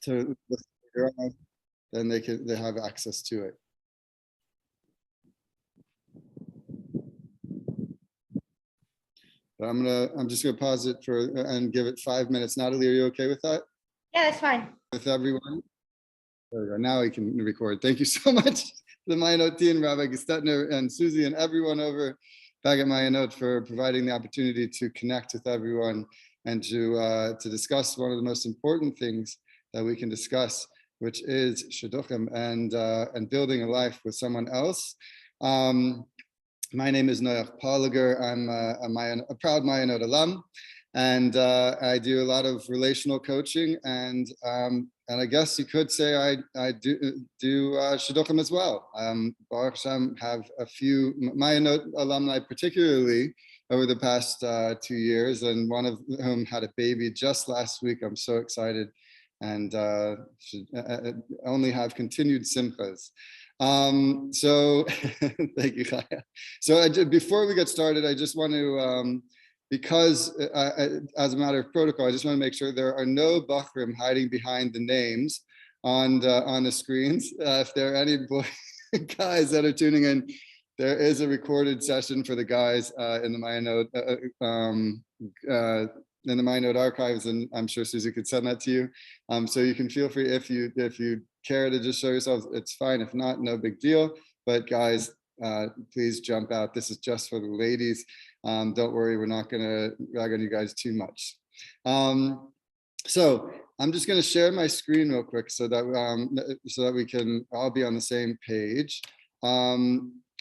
to listen later on, then they have access to it. But I'm just gonna pause it and give it 5 minutes. Natalie, are you okay with that? Yeah, that's fine. With everyone? There we go. Now we can record. Thank you so much to the Mayanot team, Rabbi Gestetner and Susie and everyone over back at Mayanot for providing the opportunity to connect with everyone and to discuss one of the most important things that we can discuss, which is shidduchim and building a life with someone else. My name is Noach Pawliger. I'm a proud Mayanot alum, and I do a lot of relational coaching, and I guess you could say I do shidduchim as well. Baruch Hashem, have a few Mayanot alumni, particularly over the past 2 years, and one of whom had a baby just last week. I'm so excited, and should only have continued simchas. So thank you, Chaya. So before we get started, I just want to, because as a matter of protocol, I just want to make sure there are no bachrim hiding behind the names on the screens. If there are any guys that are tuning in, there is a recorded session for the guys in the Mayanot archives, and I'm sure Susie could send that to you. So you can feel free, if you care to just show yourselves, it's fine. If not, no big deal. But guys, please jump out. This is just for the ladies. Don't worry, we're not gonna rag on you guys too much. So I'm just gonna share my screen real quick so that we can all be on the same page.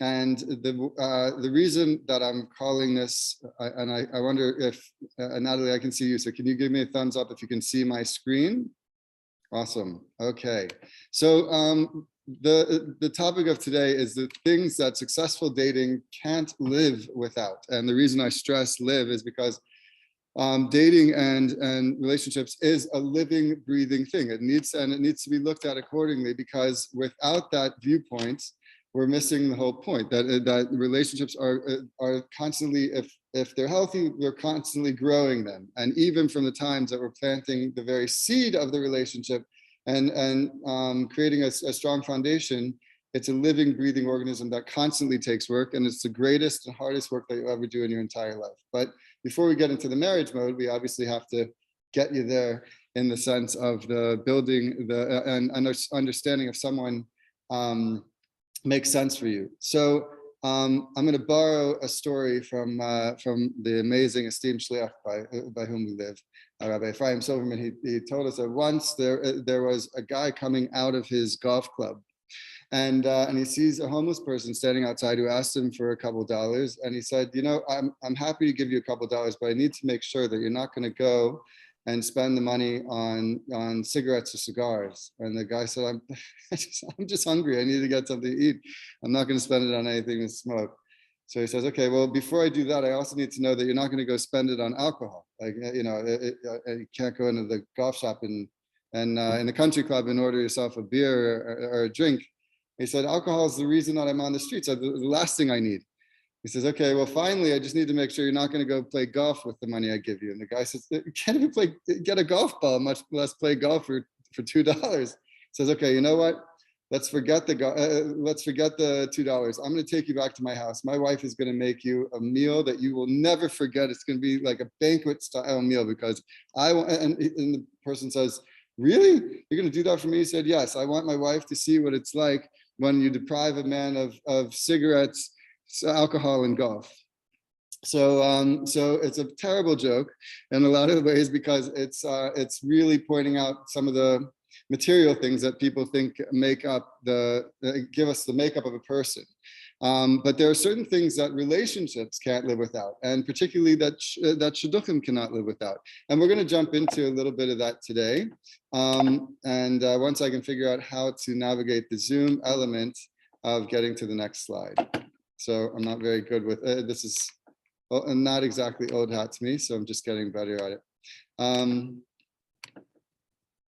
And the reason that I'm calling this, I wonder if, Natalie, I can see you. So can you give me a thumbs up if you can see my screen? Awesome. Okay. So the topic of today is the things that successful dating can't live without. And the reason I stress live is because dating and relationships is a living, breathing thing. It needs to be looked at accordingly, because without that viewpoint, we're missing the whole point, that relationships are constantly, if they're healthy, we're constantly growing them. And even from the times that we're planting the very seed of the relationship and creating a strong foundation, it's a living, breathing organism that constantly takes work, and it's the greatest and hardest work that you'll ever do in your entire life. But before we get into the marriage mode, we obviously have to get you there in the sense of the building and understanding of someone makes sense for you. So I'm going to borrow a story from the amazing esteemed shliach by whom we live, Rabbi Ephraim Silverman. He told us that once there was a guy coming out of his golf club, and he sees a homeless person standing outside who asked him for a couple dollars, and he said, you know, I'm happy to give you a couple dollars, but I need to make sure that you're not going to go and spend the money on cigarettes or cigars. And the guy said, I'm just hungry. I need to get something to eat. I'm not going to spend it on anything to smoke. So he says, okay, well, before I do that, I also need to know that you're not going to go spend it on alcohol. Like, you know, you can't go into the golf shop and in the country club and order yourself a beer or a drink. He said, alcohol is the reason that I'm on the streets. The last thing I need. He says, okay, well, finally, I just need to make sure you're not going to go play golf with the money I give you. And the guy says, you can't even get a golf ball, much less play golf for $2. He says, okay, you know what? Let's forget the $2. I'm going to take you back to my house. My wife is going to make you a meal that you will never forget. It's going to be like a banquet style meal, because I want, and the person says, really? You're going to do that for me? He said, yes, I want my wife to see what it's like when you deprive a man of cigarettes, alcohol, and golf. So it's a terrible joke in a lot of ways, because it's really pointing out some of the material things that people think make up give us the makeup of a person. But there are certain things that relationships can't live without, and particularly that shidduchim cannot live without. And we're going to jump into a little bit of that today. And once I can figure out how to navigate the Zoom element of getting to the next slide. So I'm not very good with this is not exactly old hat to me, so I'm just getting better at it.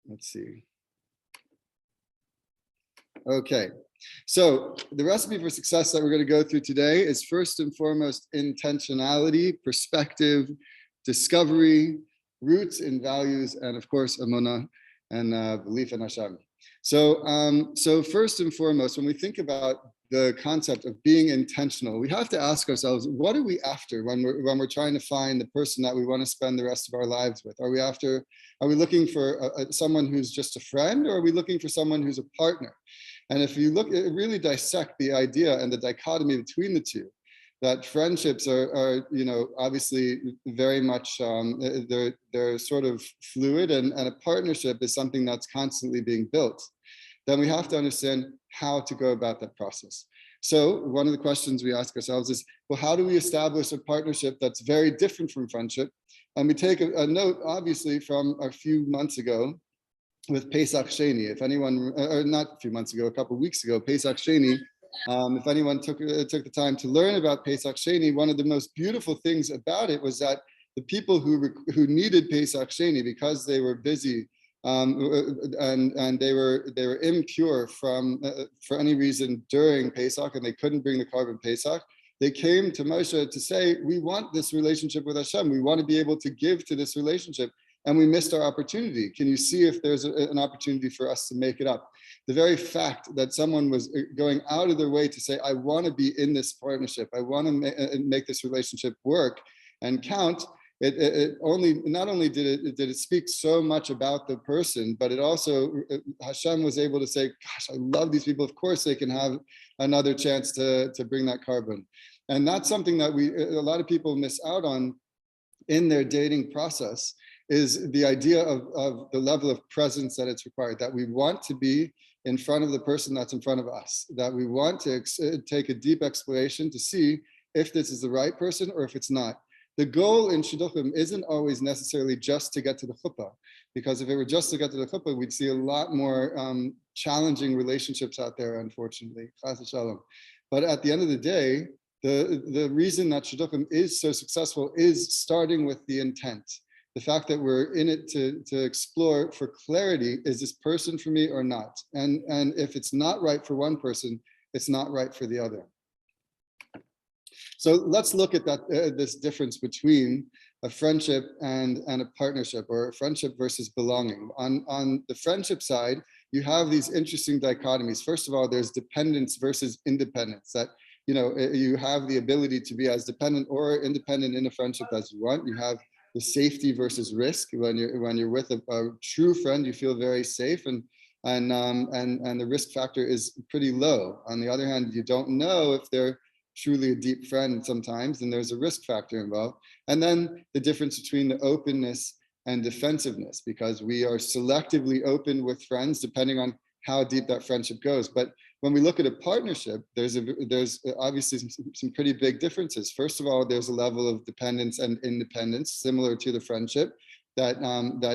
Let's see. Okay, so the recipe for success that we're going to go through today is first and foremost intentionality, perspective, discovery, roots in values, and of course, emunah. and belief in Hashem. So first and foremost, when we think about the concept of being intentional, we have to ask ourselves, what are we after when we're trying to find the person that we want to spend the rest of our lives with? Are we looking for someone who's just a friend, or are we looking for someone who's a partner? And if you really dissect the idea and the dichotomy between the two, that friendships are obviously very much, they're sort of fluid, and a partnership is something that's constantly being built, then we have to understand how to go about that process. So one of the questions we ask ourselves is, well, how do we establish a partnership that's very different from friendship? And we take a note, obviously, from a few months ago with Pesach Sheni. If anyone, or not a few months ago, a couple of weeks ago, Pesach Sheni, if anyone took the time to learn about Pesach Sheni, one of the most beautiful things about it was that the people who needed Pesach Sheni, because they were busy and they were impure for any reason during Pesach, and they couldn't bring the korban Pesach, they came to Moshe to say, we want this relationship with Hashem. We want to be able to give to this relationship, and we missed our opportunity. Can you see if there's an opportunity for us to make it up? The very fact that someone was going out of their way to say, I want to be in this partnership, I want to make this relationship work and count, not only did it speak so much about the person, but it also, Hashem was able to say, gosh, I love these people. Of course they can have another chance to bring that korban. And that's something that a lot of people miss out on in their dating process, is the idea of the level of presence that it's required, that we want to be in front of the person that's in front of us, that we want to take a deep exploration to see if this is the right person or if it's not. The goal in shidduchim isn't always necessarily just to get to the chuppah, because if it were just to get to the chuppah, we'd see a lot more challenging relationships out there, unfortunately. But at the end of the day, the reason that shidduchim is so successful is starting with the intent. The fact that we're in it to explore for clarity, is this person for me or not? And if it's not right for one person, it's not right for the other. So let's look at that this difference between a friendship and a partnership, or a friendship versus belonging. On the friendship side, you have these interesting dichotomies. First of all, there's dependence versus independence, that you have the ability to be as dependent or independent in a friendship as you want. You have the safety versus risk. When you're with a true friend, you feel very safe, and the risk factor is pretty low. On the other hand, you don't know if they're truly a deep friend sometimes, and there's a risk factor involved. And then the difference between the openness and defensiveness, because we are selectively open with friends depending on how deep that friendship goes. But when we look at a partnership, there's obviously some pretty big differences. First of all, there's a level of dependence and independence similar to the friendship, that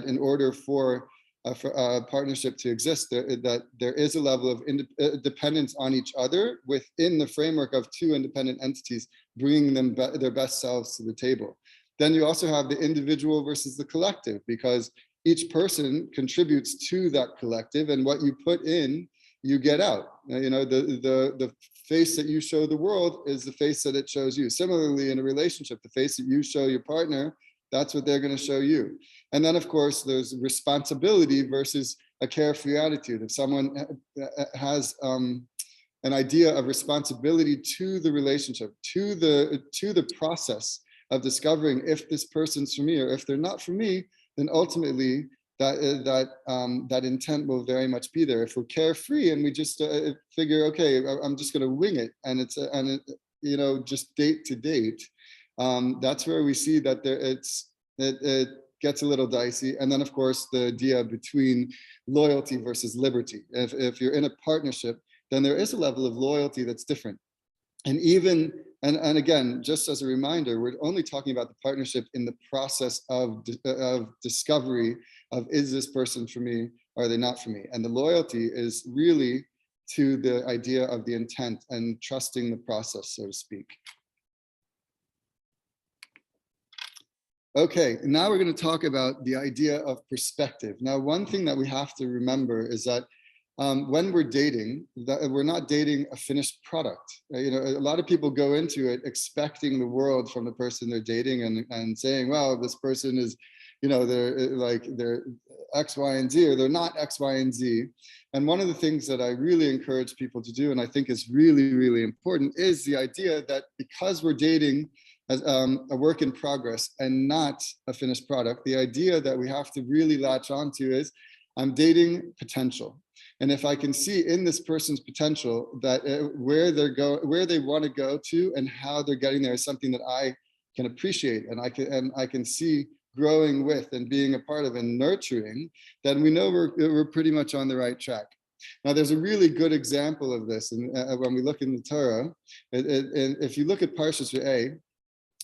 in order for a partnership to exist, that there is a level of dependence on each other within the framework of two independent entities, bringing their best selves to the table. Then you also have the individual versus the collective, because each person contributes to that collective, and what you put in, you get out. The face that you show the world is the face that it shows you. Similarly, in a relationship, the face that you show your partner, that's what they're going to show you. And then, of course, there's responsibility versus a carefree attitude. If someone has an idea of responsibility to the relationship, to the process of discovering if this person's for me or if they're not for me, then ultimately that intent will very much be there. If we're carefree and we just figure, okay, I'm just going to wing it, and it's just date to date, that's where we see that it gets a little dicey. And then, of course, the idea between loyalty versus liberty. If you're in a partnership, then there is a level of loyalty that's different. And again, just as a reminder, we're only talking about the partnership in the process of discovery of, is this person for me, or are they not for me? And the loyalty is really to the idea of the intent and trusting the process, so to speak. Okay, now we're going to talk about the idea of perspective. Now, one thing that we have to remember is that when we're dating, that we're not dating a finished product. A lot of people go into it expecting the world from the person they're dating, and saying, well, this person is, they're X, Y, and Z, or they're not X, Y, and Z. And one of the things that I really encourage people to do, and I think is really, really important, is the idea that because we're dating as a work in progress and not a finished product, the idea that we have to really latch onto is, I'm dating potential. And if I can see in this person's potential that where they want to go to and how they're getting there is something that I can appreciate and I can see growing with and being a part of and nurturing, then we know we're pretty much on the right track. Now, there's a really good example of this, and when we look in the Torah, if you look at Parshas Re'eh,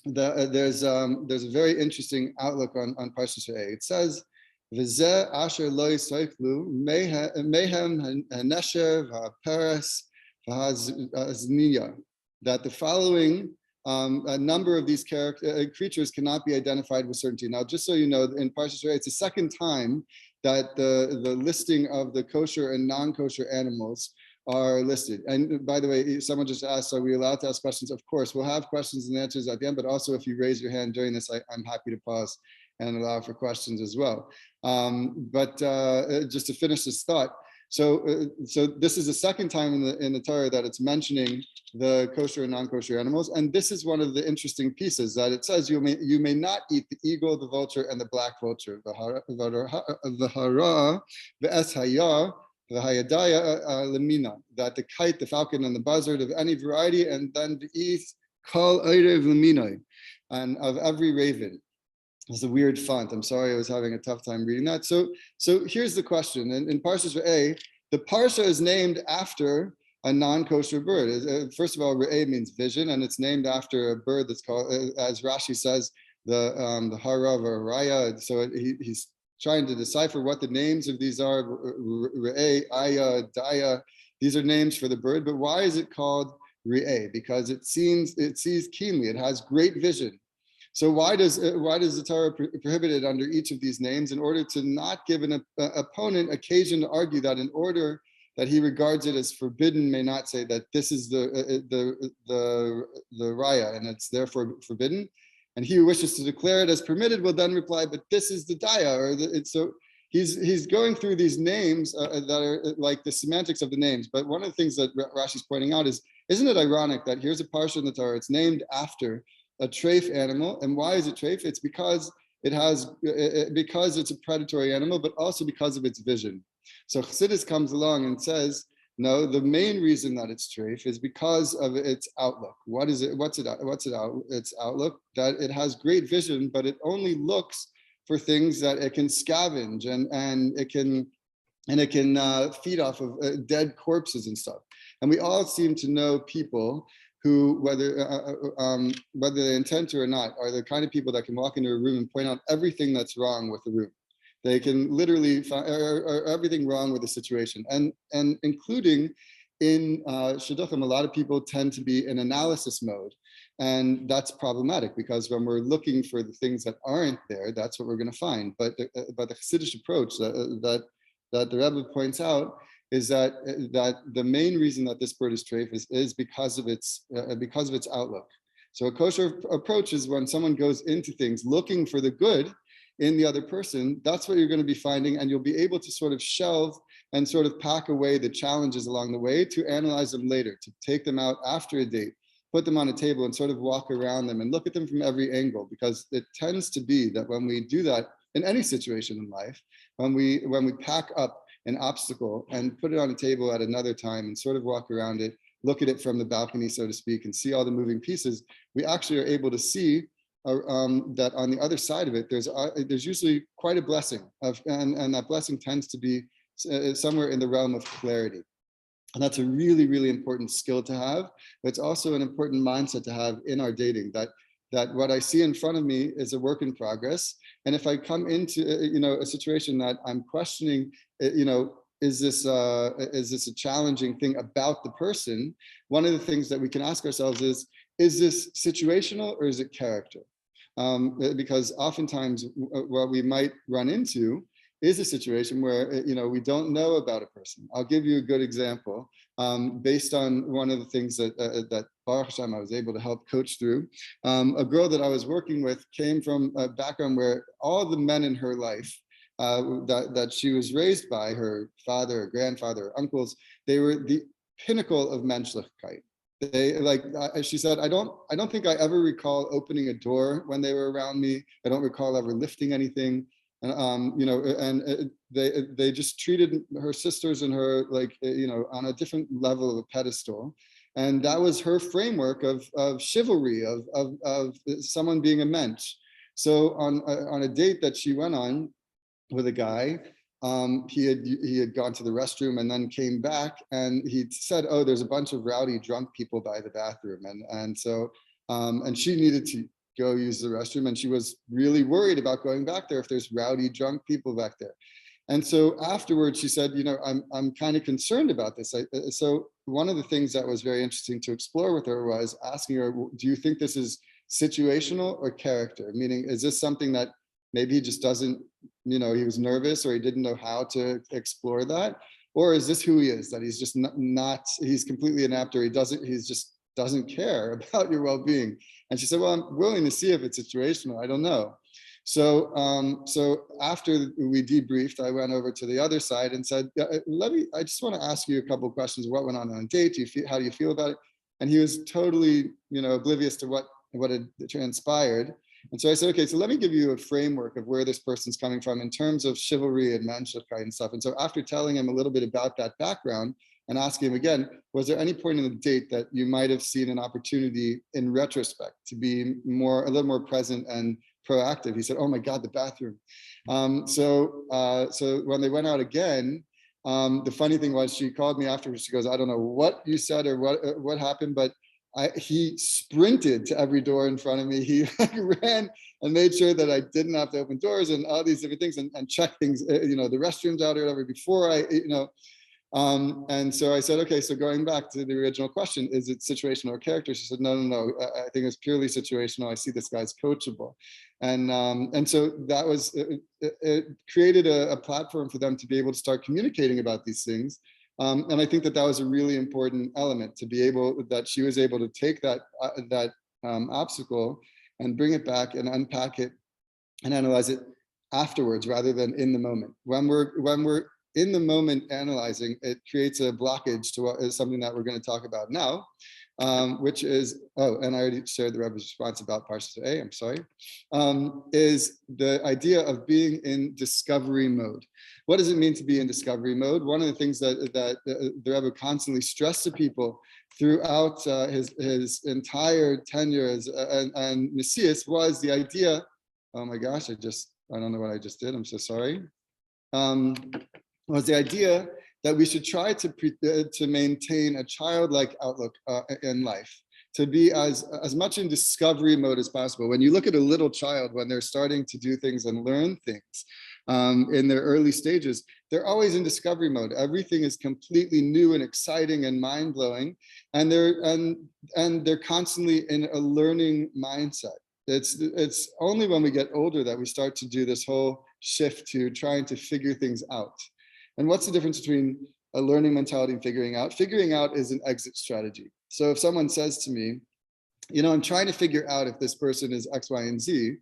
there's a very interesting outlook on Parshas Re'eh. It says, "V'zeh asher lo yisoiflu mehem hanesher v'haperes v'hazniya," that the following a number of these creatures cannot be identified with certainty. Now, just so you know, in Parshas Re'eh, it's the second time that the listing of the kosher and non-kosher animals are listed. And by the way, someone just asked, are we allowed to ask questions? Of course, we'll have questions and answers at the end, but also if you raise your hand during this, I'm happy to pause and allow for questions as well. But just to finish this thought, so this is the second time in the Torah that it's mentioning the kosher and non-kosher animals, and this is one of the interesting pieces that it says you may not eat the eagle, the vulture, and the black vulture, the hara, the eshaya, the hayadaya lemina, that the kite, the falcon, and the buzzard of any variety, and then to eat kol erev lemina, and of every raven. It's a weird font. I'm sorry, I was having a tough time reading that. So here's the question. In Parshas Re'eh, the parsha is named after a non-kosher bird. First of all, Re'eh means vision, and it's named after a bird that's called, as Rashi says, the harav or raya. So he's trying to decipher what the names of these are. Re'eh, aya, daya. These are names for the bird. But why is it called Re'eh? Because it sees keenly. It has great vision. So why does the Torah prohibit it under each of these names? In order to not give an opponent occasion to argue that in order that he regards it as forbidden, may not say that this is the raya and it's therefore forbidden. And he who wishes to declare it as permitted will then reply, but this is the daya. So he's going through these names that are like the semantics of the names. But one of the things that Rashi's pointing out is, isn't it ironic that here's a parsha in the Torah, it's named after a treif animal. And why is it treif? It's because it's a predatory animal, but also because of its vision. So Chassidus comes along and says, no, the main reason that it's treif is because of its outlook. What is it? What's its outlook? That it has great vision, but it only looks for things that it can scavenge and it can feed off of dead corpses and stuff. And we all seem to know people who, whether they intend to or not, are the kind of people that can walk into a room and point out everything that's wrong with the room. They can literally find everything wrong with the situation, and including in shidduchim, a lot of people tend to be in analysis mode, and that's problematic because when we're looking for the things that aren't there, that's what we're going to find. But the Chassidish approach that the Rebbe points out is that the main reason that this bird is treif is because of its outlook. So a kosher approach is when someone goes into things looking for the good in the other person, that's what you're going to be finding, and you'll be able to sort of shelve and sort of pack away the challenges along the way to analyze them later, to take them out after a date, put them on a table and sort of walk around them and look at them from every angle, because it tends to be that when we do that in any situation in life, when we pack up an obstacle and put it on a table at another time and sort of walk around it, look at it from the balcony, so to speak, and see all the moving pieces, we actually are able to see that on the other side of it, there's usually quite a blessing, and that blessing tends to be somewhere in the realm of clarity. And that's a really, really important skill to have. But it's also an important mindset to have in our dating, that what I see in front of me is a work in progress. And if I come into a situation that I'm questioning, is this a challenging thing about the person? One of the things that we can ask ourselves is this situational or is it character? Because oftentimes what we might run into is a situation where, we don't know about a person. I'll give you a good example based on one of the things that Baruch Hashem, I was able to help coach through. A girl that I was working with came from a background where all the men in her life that she was raised by, her father, her grandfather, her uncles, they were the pinnacle of menschlichkeit. They, like she said, I don't think I ever recall opening a door when they were around me. I don't recall ever lifting anything. And they just treated her sisters and her like on a different level of a pedestal, and that was her framework of chivalry, of someone being a mensch. So on a date that she went on with a guy, he had gone to the restroom and then came back, and he said, "Oh, there's a bunch of rowdy drunk people by the bathroom," and so and she needed to go use the restroom, and she was really worried about going back there if there's rowdy drunk people back there. And so afterwards she said, I'm kind of concerned about this. So one of the things that was very interesting to explore with her was asking her, do you think this is situational or character? Meaning, is this something that maybe he just doesn't, he was nervous or he didn't know how to explore that? Or is this who he is, that he's just not he's completely inept, or he's just doesn't care about your well-being? And she said, well, I'm willing to see if it's situational. I don't know. So so after we debriefed, I went over to the other side and said, I just want to ask you a couple of questions. What went on a date? How do you feel about it? And he was totally, oblivious to what had transpired. And so I said, okay, so let me give you a framework of where this person's coming from in terms of chivalry and menschlichkeit and stuff. And so after telling him a little bit about that background and asking him again, was there any point in the date that you might have seen an opportunity in retrospect to be a little more present and proactive? He said, oh my God, the bathroom. So when they went out again, the funny thing was, she called me afterwards. She goes, I don't know what you said or what happened, but he sprinted to every door in front of me. He ran and made sure that I didn't have to open doors and all these different things, and check things, the restrooms out or whatever before I, and so I said, okay, so going back to the original question, is it situational or character? She said, no, I think it's purely situational. I see this guy's coachable. And so that was, it created a platform for them to be able to start communicating about these things. And I think that was a really important element, to be able, that she was able to take that obstacle and bring it back and unpack it and analyze it afterwards rather than in the moment. When we're in the moment analyzing, it creates a blockage to what is something that we're going to talk about now, which is, and I already shared the Rebbe's response about Parshat A, I'm sorry, is the idea of being in discovery mode. What does it mean to be in discovery mode? One of the things that the Rebbe constantly stressed to people throughout his entire tenure and Messias was the idea, oh my gosh, I don't know what I just did, I'm so sorry, was the idea that we should try to maintain a childlike outlook in life, to be as much in discovery mode as possible. When you look at a little child, when they're starting to do things and learn things in their early stages, they're always in discovery mode. Everything is completely new and exciting and mind-blowing, and they're constantly in a learning mindset. It's only when we get older that we start to do this whole shift to trying to figure things out. And what's the difference between a learning mentality and figuring out? Figuring out is an exit strategy. So if someone says to me, I'm trying to figure out if this person is X, Y, and Z.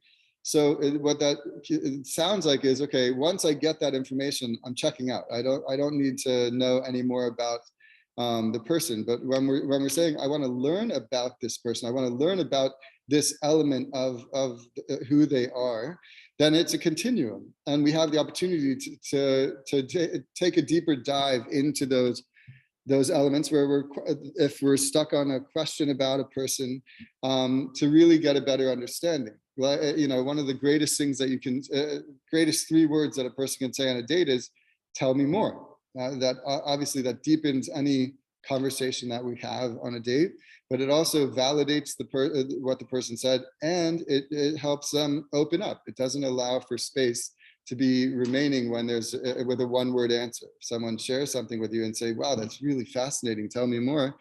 So what that sounds like is, okay, once I get that information, I'm checking out. I don't need to know any more about the person. But when we're saying, I want to learn about this person, I want to learn about this element of who they are, then it's a continuum, and we have the opportunity to take a deeper dive into those elements where if we're stuck on a question about a person, to really get a better understanding. One of the greatest things that greatest 3 words that a person can say on a date is, tell me more. That obviously that deepens any conversation that we have on a date, but it also validates what the person said, and it helps them open up. It doesn't allow for space to be remaining when there's with a one-word answer. If someone shares something with you and say, wow, that's really fascinating, tell me more,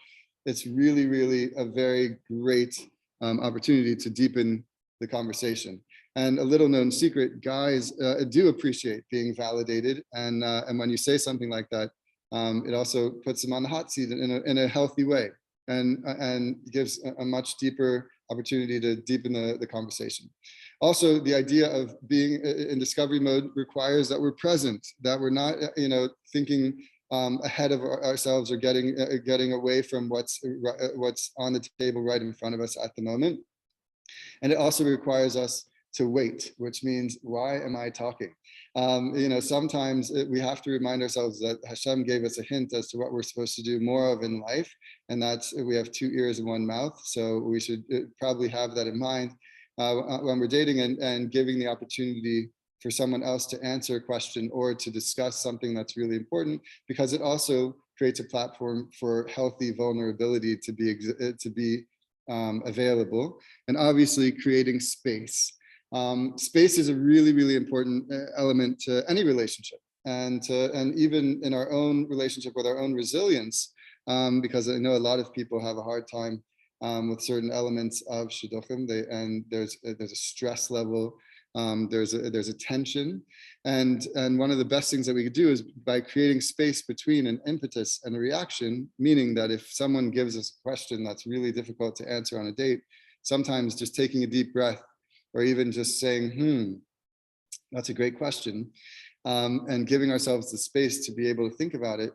it's really, really a very great opportunity to deepen the conversation. And a little known secret, guys do appreciate being validated. And when you say something like that, it also puts them on the hot seat in a healthy way, and gives a much deeper opportunity to deepen the conversation. Also, the idea of being in discovery mode requires that we're present, that we're not, thinking ahead of ourselves or getting away from what's on the table right in front of us at the moment. And it also requires us to wait, which means, why am I talking? Sometimes we have to remind ourselves that Hashem gave us a hint as to what we're supposed to do more of in life, and that's we have 2 ears and 1 mouth. So we should probably have that in mind when we're dating, and giving the opportunity for someone else to answer a question or to discuss something that's really important, because it also creates a platform for healthy vulnerability to be available, and obviously creating space. Space is a really, really important element to any relationship, and even in our own relationship with our own resilience, because I know a lot of people have a hard time with certain elements of shidduchim. And there's a stress level, there's a tension, and one of the best things that we could do is by creating space between an impetus and a reaction, meaning that if someone gives us a question that's really difficult to answer on a date, sometimes just taking a deep breath, or even just saying, that's a great question, and giving ourselves the space to be able to think about it,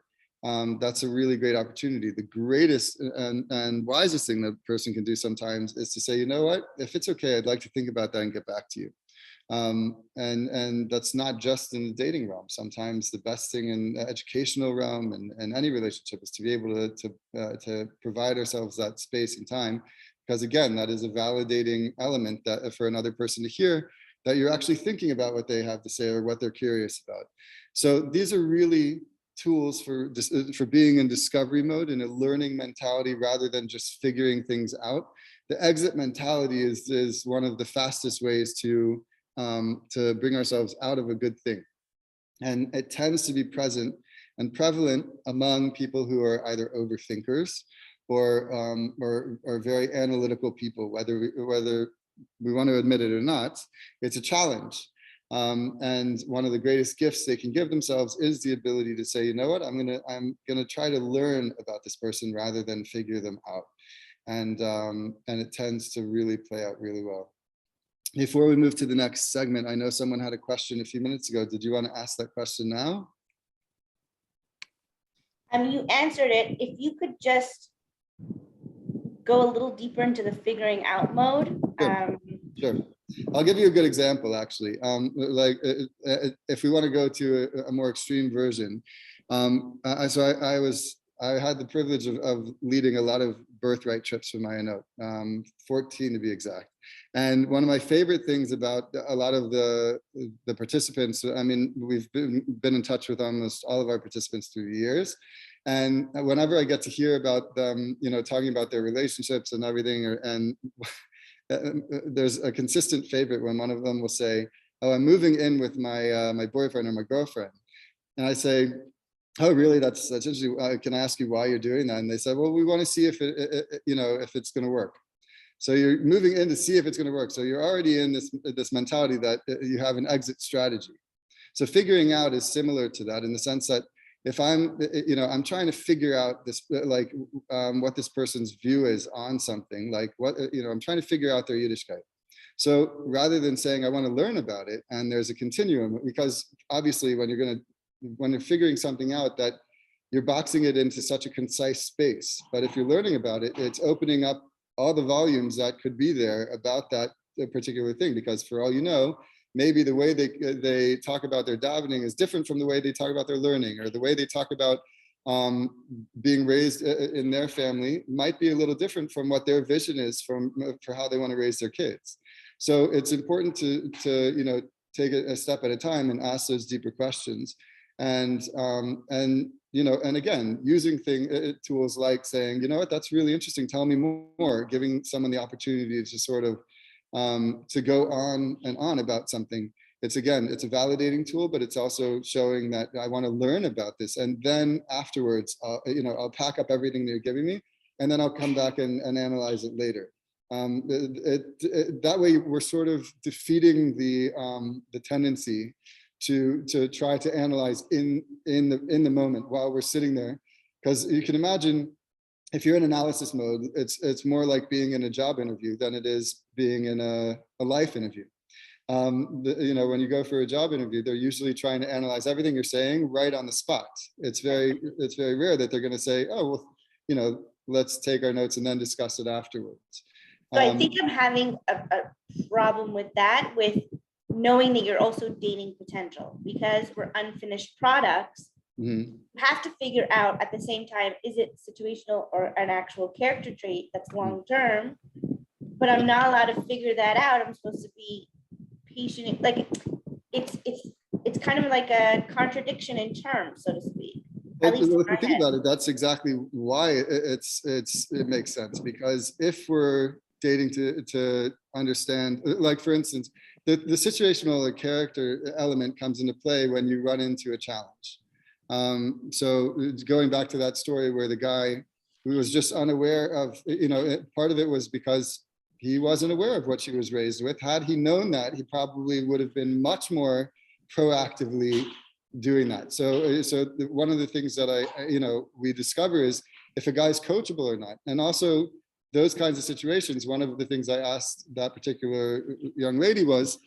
that's a really great opportunity. The greatest and wisest thing that a person can do sometimes is to say, you know what, if it's okay, I'd like to think about that and get back to you. And that's not just in the dating realm. Sometimes the best thing in the educational realm and any relationship is to be able to provide ourselves that space and time, because again, that is a validating element that for another person to hear that you're actually thinking about what they have to say or what they're curious about. So these are really tools for being in discovery mode, in a learning mentality rather than just figuring things out. The exit mentality is one of the fastest ways to bring ourselves out of a good thing. And it tends to be present and prevalent among people who are either overthinkers or very analytical people, whether we want to admit it or not. It's a challenge. And one of the greatest gifts they can give themselves is the ability to say, you know what, I'm gonna try to learn about this person rather than figure them out. And it tends to really play out really well. Before we move to the next segment, I know someone had a question a few minutes ago. Did you want to ask that question now? You answered it. If you could just go a little deeper into the figuring out mode. Sure. I'll give you a good example, actually. If we want to go to a more extreme version. I had the privilege of leading a lot of birthright trips for Mayanot, 14 to be exact. And one of my favorite things about a lot of the participants, I mean, we've been in touch with almost all of our participants through the years. And whenever I get to hear about them, talking about their relationships and everything, there's a consistent favorite when one of them will say, oh, I'm moving in with my boyfriend or my girlfriend. And I say, oh, really? That's interesting. Can I ask you why you're doing that? And they said, well, we want to see if if it's going to work. So you're moving in to see if it's going to work. So you're already in this mentality that you have an exit strategy. So figuring out is similar to that in the sense that if I'm trying to figure out this, what this person's view is on something, I'm trying to figure out their Yiddishkeit. So rather than saying I want to learn about it, and there's a continuum, because obviously when you're figuring something out, that you're boxing it into such a concise space. But if you're learning about it, it's opening up all the volumes that could be there about that particular thing, because for all you know, maybe the way they talk about their davening is different from the way they talk about their learning, or the way they talk about being raised in their family might be a little different from what their vision is for how they want to raise their kids. So it's important to take it a step at a time and ask those deeper questions. And again, using tools like saying, you know what, that's really interesting, tell me more, giving someone the opportunity to sort of to go on and on about something. It's a validating tool, but it's also showing that I want to learn about this. And then afterwards, I'll pack up everything they're giving me, and then I'll come back and analyze it later. That way we're sort of defeating the tendency to try to analyze in the moment while we're sitting there, because you can imagine if you're in analysis mode, it's more like being in a job interview than it is being in a life interview. When you go for a job interview, they're usually trying to analyze everything you're saying right on the spot. It's very rare that they're going to say, oh, well, let's take our notes and then discuss it afterwards. So I think I'm having a problem with that, with knowing that you're also dating potential, because we're unfinished products. You have to figure out at the same time, is it situational or an actual character trait that's long-term? But I'm not allowed to figure that out. I'm supposed to be patient. Like it's kind of like a contradiction in terms, so to speak. Well, if you think about it, that's exactly why it makes sense, because if we're dating to understand, like for instance, the situational or character element comes into play when you run into a challenge. So going back to that story where the guy who was just unaware of, part of it was because he wasn't aware of what she was raised with. Had he known that, he probably would have been much more proactively doing that. So one of the things that we discover is if a guy's coachable or not. And also those kinds of situations, one of the things I asked that particular young lady was,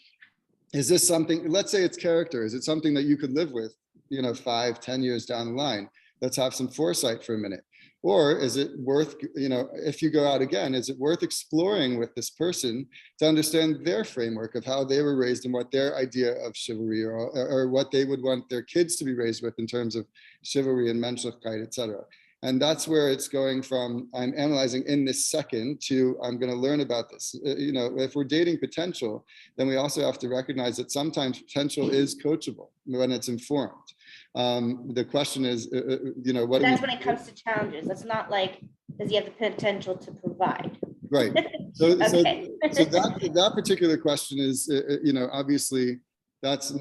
is this something, let's say it's character, is it something that you could live with, 5-10 years down the line? Let's have some foresight for a minute. Or is it worth, if you go out again, is it worth exploring with this person to understand their framework of how they were raised and what their idea of chivalry or what they would want their kids to be raised with in terms of chivalry and menschlichkeit, etc. And that's where it's going from, I'm analyzing in this second to I'm going to learn about this. If we're dating potential, then we also have to recognize that sometimes potential is coachable when it's informed. The question is, what that's when it comes to challenges. That's not like, does he have the potential to provide? Right. So, okay. so that particular question is, obviously that's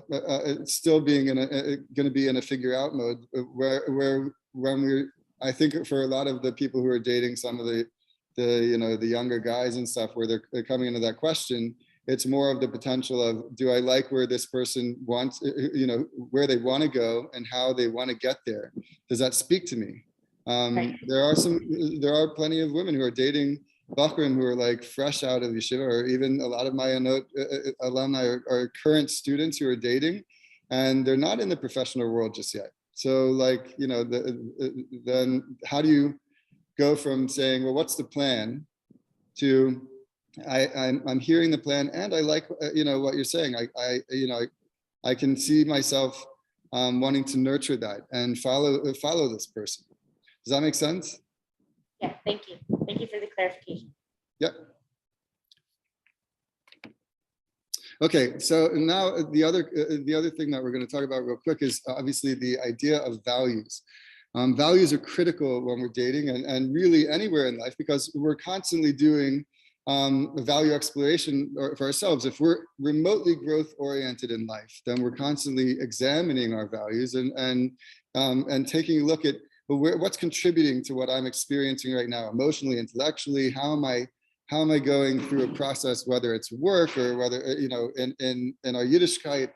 still being going to be in a figure out mode where when we're, I think for a lot of the people who are dating some of the younger guys and stuff, where they're coming into that question, it's more of the potential of, do I like where this person wants, where they want to go and how they want to get there? Does that speak to me? Right. There are plenty of women who are dating Bachrim who are like fresh out of yeshiva, or even a lot of Mayanot alumni are current students who are dating, and they're not in the professional world just yet. So like, then how do you go from saying, well, what's the plan, to I'm hearing the plan and I like, what you're saying. I can see myself wanting to nurture that and follow this person. Does that make sense? Yeah, thank you. Thank you for the clarification. Yep. Okay, so now the other thing that we're going to talk about real quick is obviously the idea of values. Values are critical when we're dating and really anywhere in life, because we're constantly doing value exploration for ourselves. If we're remotely growth oriented in life, then we're constantly examining our values and taking a look at, well, what's contributing to what I'm experiencing right now, emotionally, intellectually. How am I going through a process, whether it's work or whether, in our Yiddishkeit,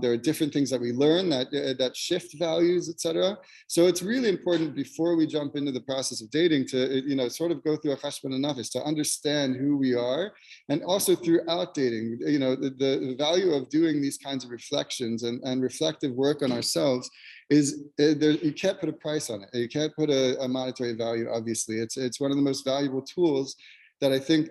there are different things that we learn that shift values, etc. So it's really important before we jump into the process of dating to, sort of go through a cheshbon nefesh to understand who we are, and also throughout dating, the value of doing these kinds of reflections and reflective work on ourselves is you can't put a price on it. You can't put a monetary value. Obviously, it's one of the most valuable tools that I think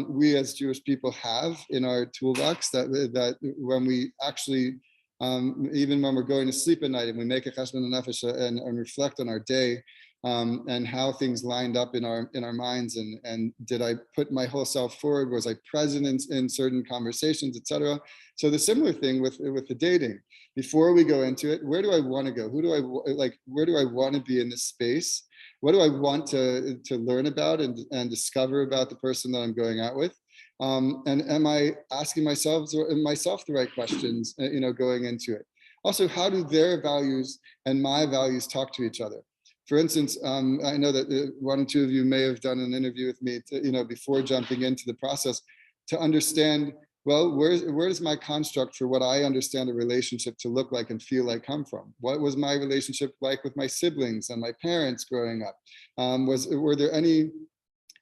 we as Jewish people have in our toolbox, that when we actually, even when we're going to sleep at night and we make a cheshbon nefesh and reflect on our day and how things lined up in our minds, and did I put my whole self forward? Was I present in certain conversations, etc. So the similar thing with the dating. Before we go into it, where do I want to go? Who do I like? Where do I want to be in this space? What do I want to learn about and discover about the person that I'm going out with? And am I asking myself the right questions, going into it? Also, how do their values and my values talk to each other? for instance, I know that one or two of you may have done an interview with me, before jumping into the process, to understand, well, where does my construct for what I understand a relationship to look like and feel like come from? What was my relationship like with my siblings and my parents growing up? Were there any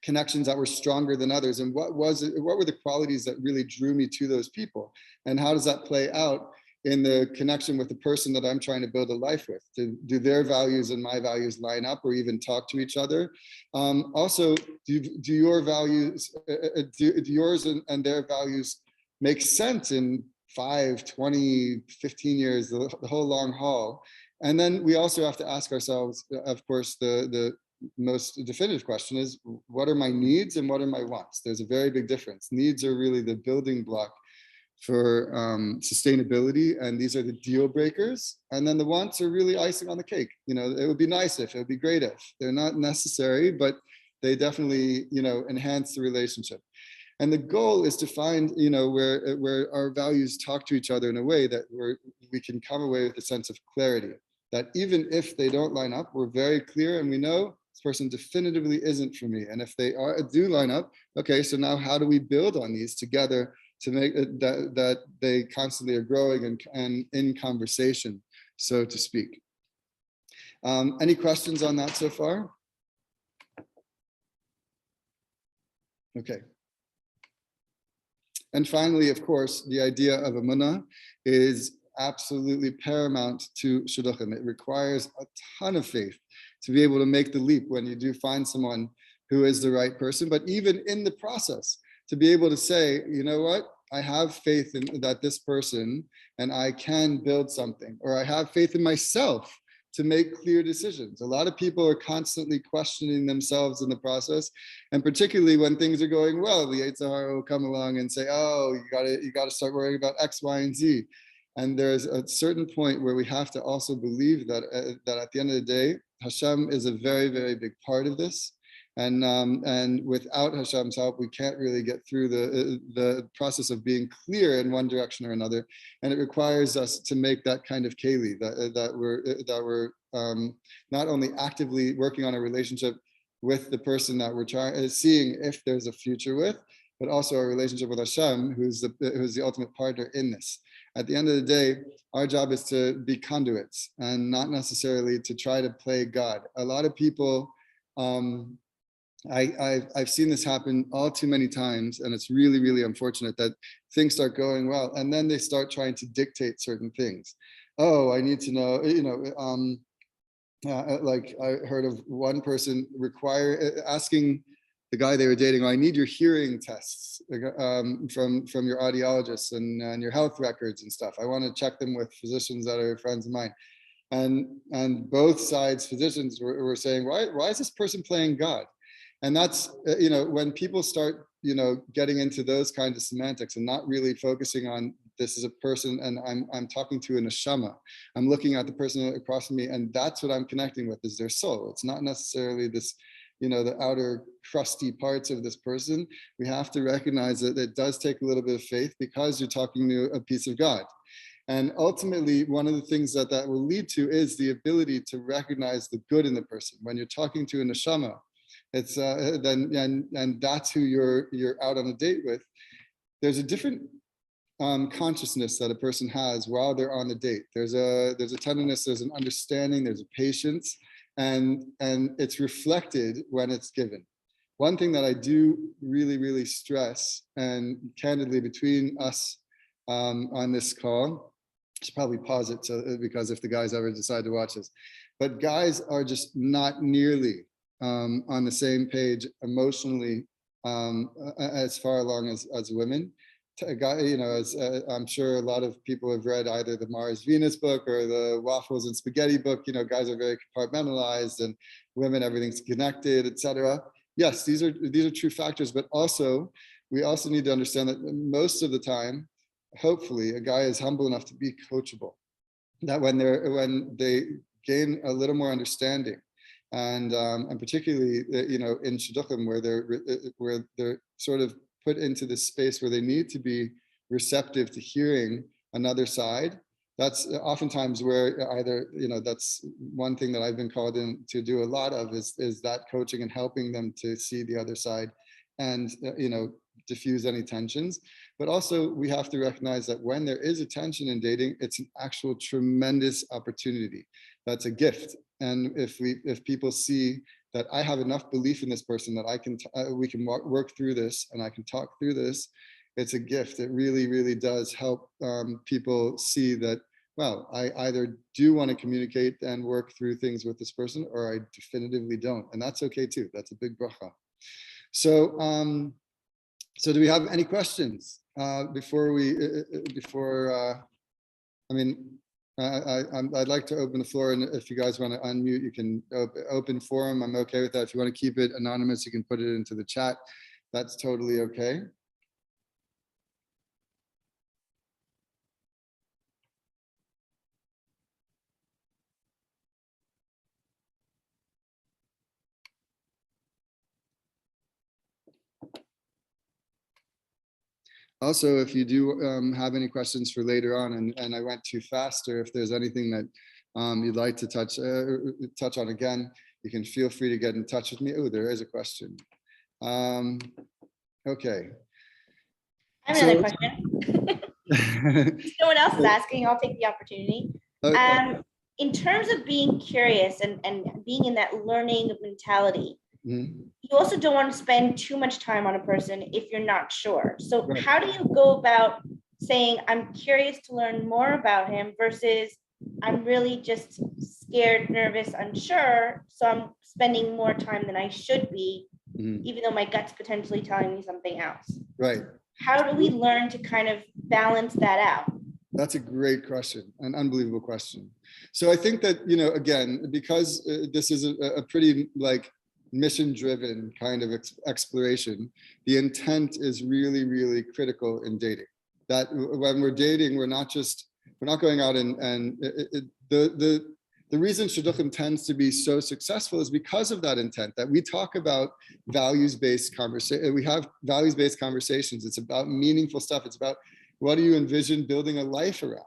connections that were stronger than others? And what were the qualities that really drew me to those people? And how does that play out in the connection with the person that I'm trying to build a life with? Do their values and my values line up or even talk to each other? Also, do your values, do yours and their values make sense in 5, 20, 15 years, the whole long haul? And then we also have to ask ourselves, of course, the most definitive question is, what are my needs and what are my wants? There's a very big difference. Needs are really the building block for sustainability, and these are the deal breakers. And then the wants are really icing on the cake. It would be nice if, it would be great if. They're not necessary, but they definitely, enhance the relationship. And the goal is to find, where our values talk to each other in a way that we can come away with a sense of clarity, that even if they don't line up, we're very clear and we know this person definitively isn't for me. And if they do line up, okay, so now how do we build on these together to make it that they constantly are growing and in conversation, so to speak. Any questions on that so far? Okay. And finally, of course, the idea of emunah is absolutely paramount to shidduchim. It requires a ton of faith to be able to make the leap when you do find someone who is the right person. But even in the process, to be able to say, you know what, I have faith in that this person and I can build something, or I have faith in myself to make clear decisions. A lot of people are constantly questioning themselves in the process, and particularly when things are going well, the Yetzer Hara will come along and say, oh, you gotta start worrying about X, Y, and Z. And there's a certain point where we have to also believe that at the end of the day, Hashem is a very, very big part of this. And without Hashem's help, we can't really get through the process of being clear in one direction or another. And it requires us to make that kind of keli, that we're not only actively working on a relationship with the person that we're seeing if there's a future with, but also a relationship with Hashem, who's the ultimate partner in this. At the end of the day, our job is to be conduits and not necessarily to try to play God. A lot of people, I've seen this happen all too many times, and it's really, really unfortunate that things start going well, and then they start trying to dictate certain things. Oh, I need to know, like I heard of one person asking the guy they were dating, I need your hearing tests from your audiologist and your health records and stuff. I want to check them with physicians that are friends of mine. And both sides, physicians were saying, why is this person playing God? And that's, when people start, getting into those kinds of semantics and not really focusing on this is a person and I'm talking to a neshama. I'm looking at the person across from me, and that's what I'm connecting with, is their soul. It's not necessarily this, the outer crusty parts of this person. We have to recognize that it does take a little bit of faith because you're talking to a piece of God. And ultimately, one of the things that will lead to is the ability to recognize the good in the person. When you're talking to a neshama, it's and that's who you're out on a date with. There's a different consciousness that a person has while they're on the date. There's a tenderness, there's an understanding, there's a patience, and it's reflected when it's given. One thing that I do really, really stress, and candidly between us on this call, I should probably pause it because if the guys ever decide to watch this, but guys are just not nearly on the same page emotionally as far along as women. As I'm sure a lot of people have read either the Mars Venus book or the Waffles and Spaghetti book. Guys are very compartmentalized, and women, everything's connected, etc. Yes, these are true factors, but also we also need to understand that most of the time, hopefully, a guy is humble enough to be coachable. That when they gain a little more understanding, and particularly in shidduchim, where they're sort of put into this space where they need to be receptive to hearing another side, that's oftentimes where either, that's one thing that I've been called in to do a lot of is that coaching and helping them to see the other side and, diffuse any tensions. But also we have to recognize that when there is a tension in dating, it's an actual tremendous opportunity. That's a gift. And if people see that I have enough belief in this person that we can work through this and I can talk through this, it's a gift. It really, really does help people see that, well, I either do want to communicate and work through things with this person, or I definitively don't. And that's okay too. That's a big bracha. So, so do we have any questions before I'd like to open the floor, and if you guys want to unmute, you can open forum. I'm okay with that. If you want to keep it anonymous, you can put it into the chat. That's totally okay. Also, if you do have any questions for later on, and I went too fast, or if there's anything that you'd like to touch on again, you can feel free to get in touch with me. Oh, there is a question. Okay. I have another question. No one else is asking. I'll take the opportunity. In terms of being curious and being in that learning mentality, you also don't want to spend too much time on a person if you're not sure. So how do you go about saying, I'm curious to learn more about him versus I'm really just scared, nervous, unsure, so I'm spending more time than I should be, even though my gut's potentially telling me something else? Right. How do we learn to kind of balance that out? That's a great question, an unbelievable question. So I think that, again, because this is a pretty mission-driven kind of exploration, the intent is really, really critical in dating. That when we're dating, we're not going out and the reason shidduchim tends to be so successful is because of that intent, that we talk about values-based conversation. We have values-based conversations. It's about meaningful stuff. It's about what do you envision building a life around,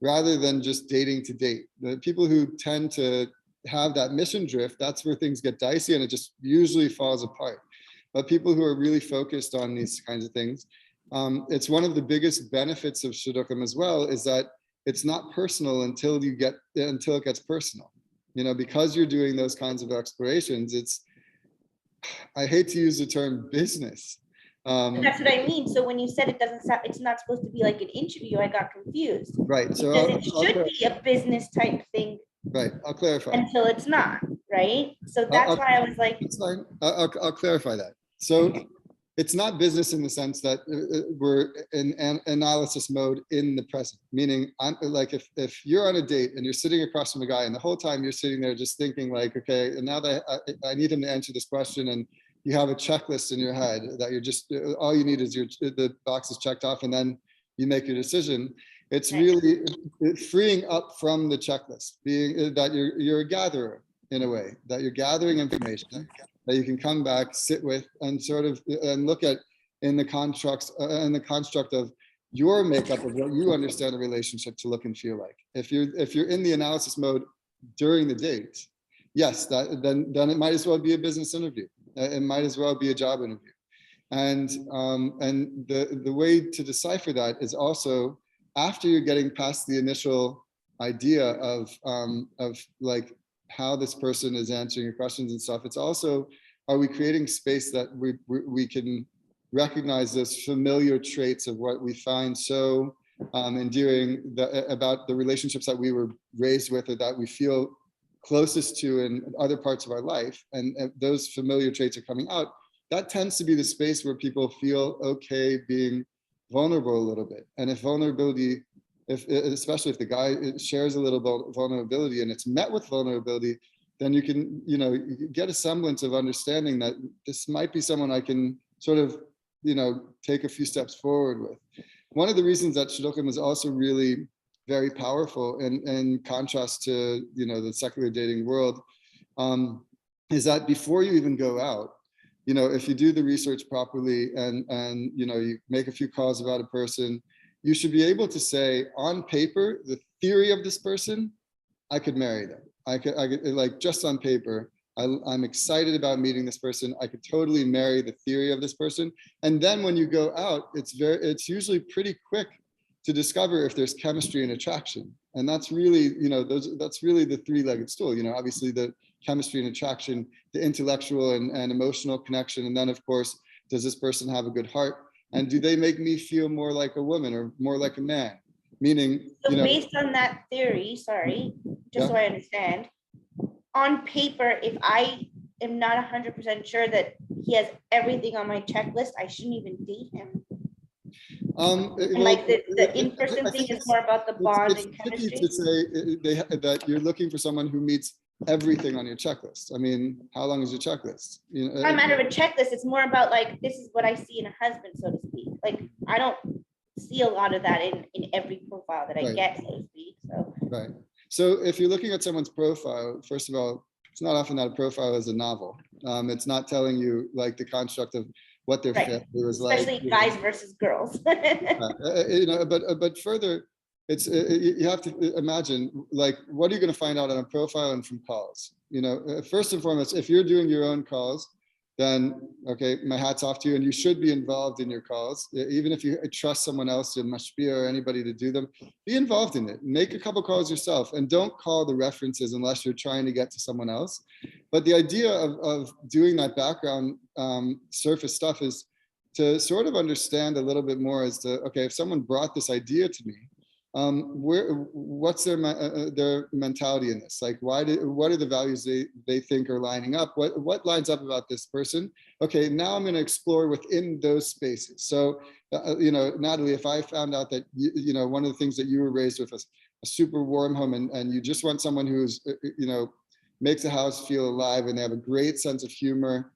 rather than just dating to date. The people who tend to have that mission drift, that's where things get dicey and it just usually falls apart. But people who are really focused on these kinds of things, it's one of the biggest benefits of shidduchim as well, is that it's not personal until it gets personal. Because you're doing those kinds of explorations, I hate to use the term business. That's what I mean. So when you said it's not supposed to be like an interview, I got confused. Right. So it should be a business type thing. Right. I'll clarify. Until it's not, right? So that's why I was like. It's fine. I'll clarify that. So it's not business in the sense that we're in analysis mode in the present. Meaning, I'm like, if you're on a date and you're sitting across from a guy, and the whole time you're sitting there just thinking like, okay, and now that I need him to answer this question, and you have a checklist in your head that you're just, all you need is the box is checked off, and then you make your decision. It's really freeing up from the checklist, being that you're a gatherer in a way, that you're gathering information that you can come back, sit with, and sort of and look at in the construct of your makeup of what you understand a relationship to look and feel like. If you're in the analysis mode during the date, yes, then it might as well be a business interview. It might as well be a job interview. And the way to decipher that is also after you're getting past the initial idea of like how this person is answering your questions and stuff. It's also, are we creating space that we can recognize those familiar traits of what we find so endearing about the relationships that we were raised with or that we feel closest to in other parts of our life, and those familiar traits are coming out. That tends to be the space where people feel okay being vulnerable a little bit. And if vulnerability, especially if the guy shares a little vulnerability and it's met with vulnerability, then you can, you get a semblance of understanding that this might be someone I can sort of, take a few steps forward with. One of the reasons that shidduchim is also really very powerful in contrast to, the secular dating world, is that before you even go out, if you do the research properly and you make a few calls about a person, you should be able to say on paper, the theory of this person, I could marry them. I could like just on paper, I'm excited about meeting this person. I could totally marry the theory of this person. And then when you go out, it's usually pretty quick to discover if there's chemistry and attraction. And that's really, that's really the three-legged stool. Obviously the chemistry and attraction, the intellectual and emotional connection. And then of course, does this person have a good heart? And do they make me feel more like a woman or more like a man? Meaning, so based on that theory, sorry, just so I understand, on paper, if I am not 100% sure that he has everything on my checklist, I shouldn't even date him. And like the in-person thing is more about the bond and chemistry. It's tricky to say that you're looking for someone who meets everything on your checklist. I mean, how long is your checklist? It's not a matter of a checklist. It's more about like, this is what I see in a husband, so to speak. Like, I don't see a lot of that in every profile that I get, so to speak. So. Right. So if you're looking at someone's profile, first of all, it's not often that a profile is a novel. It's not telling you like the construct of what their family was like. Especially guys versus girls. But further, it's you have to imagine like what are you going to find out on a profile and from calls. First and foremost, if you're doing your own calls, then okay, my hat's off to you, and you should be involved in your calls. Even if you trust someone else, in mashpia or anybody to do them, be involved in it. Make a couple calls yourself, and don't call the references unless you're trying to get to someone else. But the idea of doing that background surface stuff is to sort of understand a little bit more as to, okay, if someone brought this idea to me, what's their mentality in this? Like, what are the values they think are lining up? What lines up about this person? Okay, now I'm going to explore within those spaces. So, Natalie, if I found out that one of the things that you were raised with is a super warm home, and you just want someone who's makes the house feel alive, and they have a great sense of humor,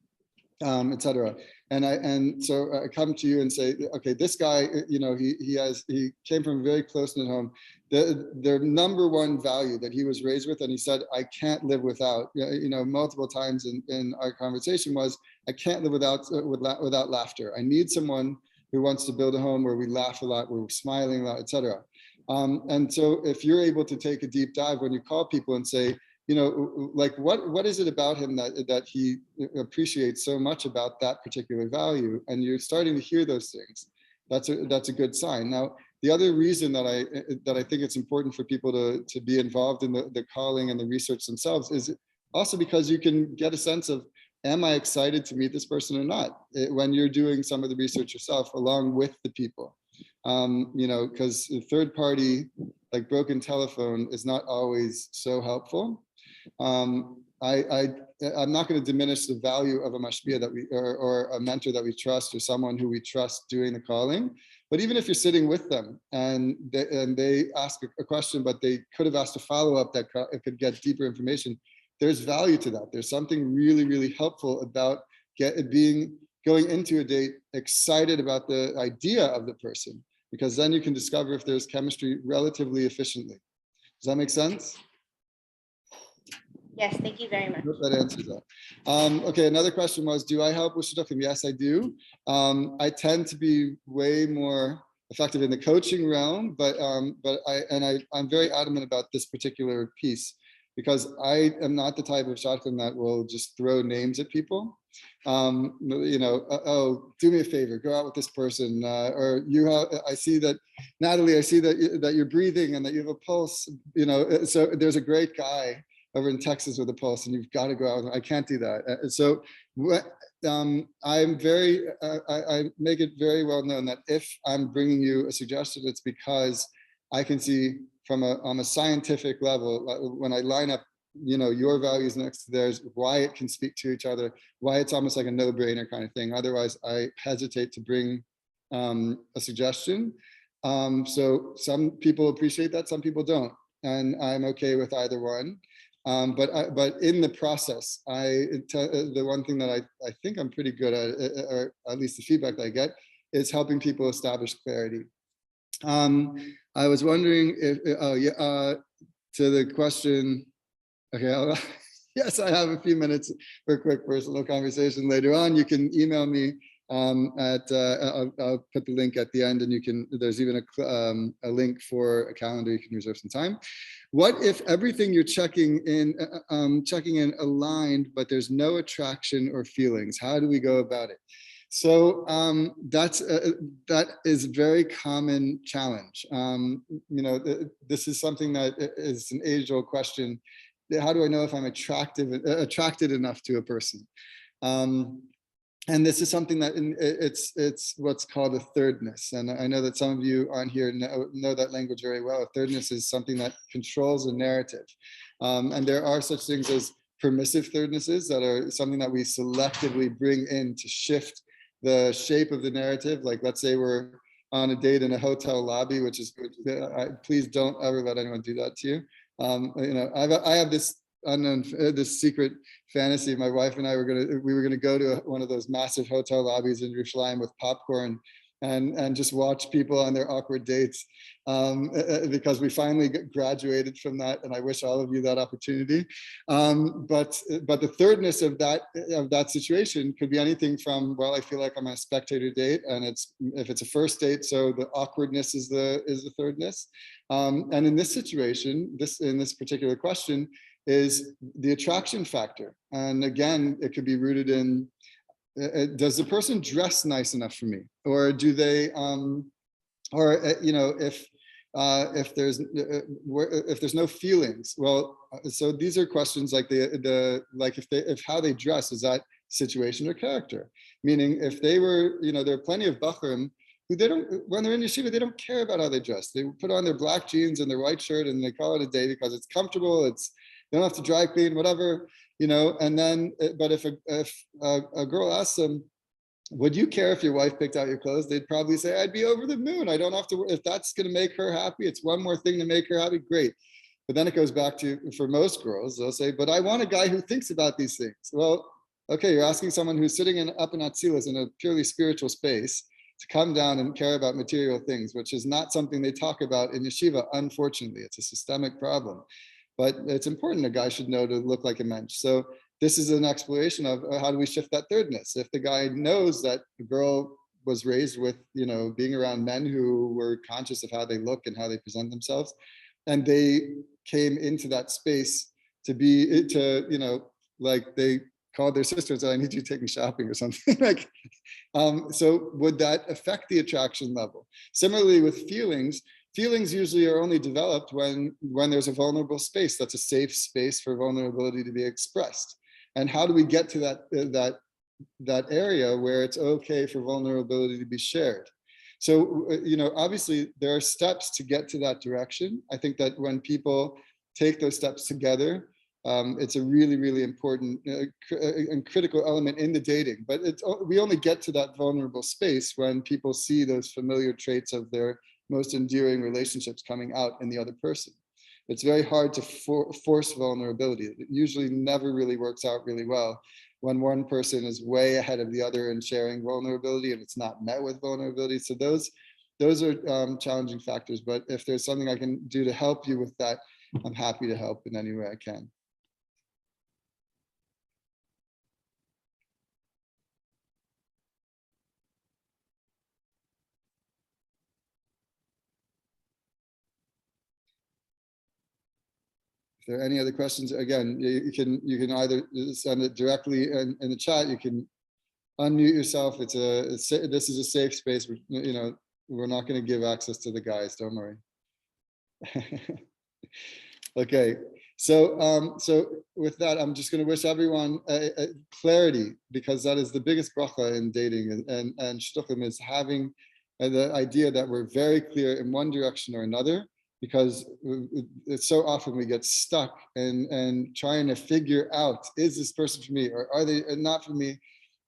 etc. And so I come to you and say, okay, this guy, he came from a very close-knit home. The number one value that he was raised with, and he said, I can't live without, multiple times in our conversation was, I can't live without laughter. I need someone who wants to build a home where we laugh a lot, where we're smiling a lot, etc. And so if you're able to take a deep dive when you call people and say, like what is it about him that he appreciates so much about that particular value, and you're starting to hear those things, that's a good sign. Now, the other reason that I think it's important for people to be involved in the calling and the research themselves is also because you can get a sense of, am I excited to meet this person or not, when you're doing some of the research yourself along with the people. Because the third party, like broken telephone, is not always so helpful. I'm not going to diminish the value of a mashpia that or a mentor that we trust, or someone who we trust doing the calling. But even if you're sitting with them and they ask a question, but they could have asked a follow-up that could get deeper information, there's value to that. There's something really, really helpful about going into a date excited about the idea of the person, because then you can discover if there's chemistry relatively efficiently. Does that make sense? Yes, thank you very much. I hope that answers that. Okay, another question was, do I help with shidduchim? Yes, I do. I tend to be way more effective in the coaching realm, but I'm very adamant about this particular piece, because I am not the type of shadchan that will just throw names at people. Oh, do me a favor, go out with this person, or I see that, Natalie, I see that you're breathing and that you have a pulse, so there's a great guy over in Texas with a pulse, and you've got to go out. I can't do that. So I'm very, I make it very well known that if I'm bringing you a suggestion, it's because I can see on a scientific level, when I line up, your values next to theirs, why it can speak to each other, why it's almost like a no-brainer kind of thing. Otherwise, I hesitate to bring a suggestion. So some people appreciate that, some people don't, and I'm okay with either one. But in the process, the one thing that I think I'm pretty good at, or at least the feedback that I get, is helping people establish clarity. I was wondering if, to the question, okay, yes, I have a few minutes for a quick personal conversation later on. You can email me I'll put the link at the end, and there's even a link for a calendar. You can reserve some time. What if everything you're checking in aligned, but there's no attraction or feelings? How do we go about it? So that is a very common challenge. This is something that is an age-old question. How do I know if I'm attracted enough to a person? And this is something that it's what's called a thirdness. And I know that some of you on here know that language very well. A thirdness is something that controls a narrative. And there are such things as permissive thirdnesses that are something that we selectively bring in to shift the shape of the narrative. Like, let's say we're on a date in a hotel lobby, please don't ever let anyone do that to you. I have this this secret fantasy. My wife and I we were gonna go to one of those massive hotel lobbies in Yerushalayim with popcorn and just watch people on their awkward dates, because we finally graduated from that, and I wish all of you that opportunity. But the thirdness of that situation could be anything from, well, I feel like I'm on a spectator date, and if it's a first date, so the awkwardness is the thirdness. And in this situation, in this particular question, is the attraction factor. And again, it could be rooted in, does the person dress nice enough for me? Or do they, if there's no feelings? Well, so these are questions like if how they dress, is that situation or character? Meaning if they were, there are plenty of bachurim who when they're in yeshiva, they don't care about how they dress. They put on their black jeans and their white shirt and they call it a day because it's comfortable, they don't have to dry clean, whatever, and then, but if a girl asks them, would you care if your wife picked out your clothes? They'd probably say, I'd be over the moon. I don't have to, if that's going to make her happy, it's one more thing to make her happy, great. But then it goes back to, for most girls, they'll say, but I want a guy who thinks about these things. Well, okay, you're asking someone who's sitting up in Atzilus in a purely spiritual space to come down and care about material things, which is not something they talk about in yeshiva, unfortunately. It's a systemic problem. But it's important a guy should know to look like a mensch. So this is an exploration of how do we shift that thirdness. If the guy knows that the girl was raised with, being around men who were conscious of how they look and how they present themselves, and they came into that space like they called their sister and said, I need you to take me shopping or something. So would that affect the attraction level? Similarly with feelings usually are only developed when there's a vulnerable space. That's a safe space for vulnerability to be expressed. And how do we get to that area where it's okay for vulnerability to be shared? So, obviously there are steps to get to that direction. I think that when people take those steps together, it's a really, really important and critical element in the dating. But we only get to that vulnerable space when people see those familiar traits of their most endearing relationships coming out in the other person. It's very hard to force vulnerability. It usually never really works out really well when one person is way ahead of the other in sharing vulnerability and it's not met with vulnerability. So those are challenging factors, but if there's something I can do to help you with that, I'm happy to help in any way I can. If there are any other questions, again, you can either send it directly in the chat. You can unmute yourself. This is a safe space. We're not going to give access to the guys. Don't worry. Okay. So with that, I'm just going to wish everyone clarity, because that is the biggest bracha in dating, and shtuchim is having the idea that we're very clear in one direction or another. Because it's so often we get stuck and trying to figure out, is this person for me or are they not for me?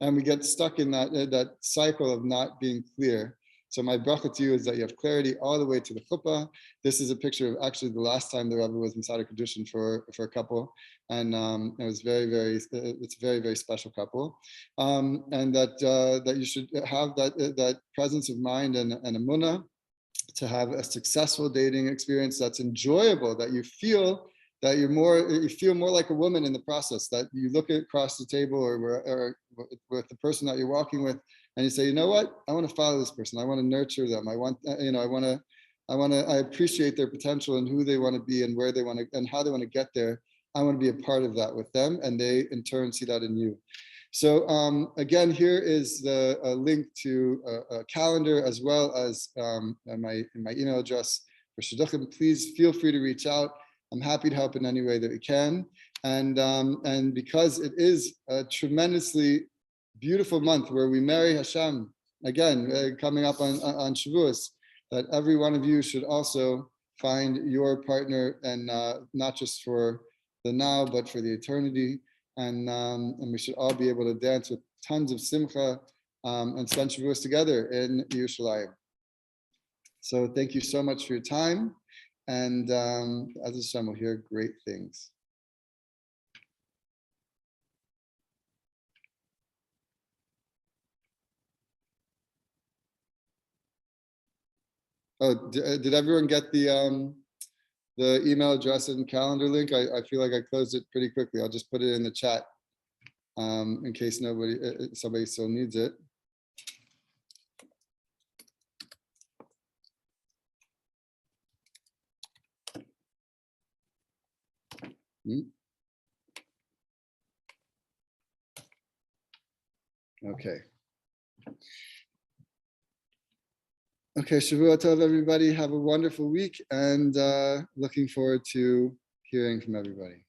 And we get stuck in that cycle of not being clear. So my bracha to you is that you have clarity all the way to the chuppah. This is a picture of actually the last time the Rebbe was inside a tradition for a couple. And it was it's a very, very special couple. And that you should have that presence of mind and emunah, to have a successful dating experience that's enjoyable, that you feel that you feel more like a woman in the process, that you look across the table or with the person that you're walking with, and you say, you know what, I want to follow this person. I want to nurture them. I want, I appreciate their potential and who they want to be and where they want to, and how they want to get there. I want to be a part of that with them, and they in turn see that in you. So again, here is the link to a calendar as well as my email address for shidduchim. Please feel free to reach out. I'm happy to help in any way that we can. And because it is a tremendously beautiful month where we marry Hashem, again, coming up on Shavuos, that every one of you should also find your partner, and not just for the now, but for the eternity. And we should all be able to dance with tons of simcha and spend Shavuos together in Yerushalayim. So thank you so much for your time. And as Hashem will hear great things. Oh, did everyone get the email address and calendar link? I feel like I closed it pretty quickly. I'll just put it in the chat in case somebody still needs it. Okay. Okay, Shavua Tov, everybody. Have a wonderful week, and looking forward to hearing from everybody.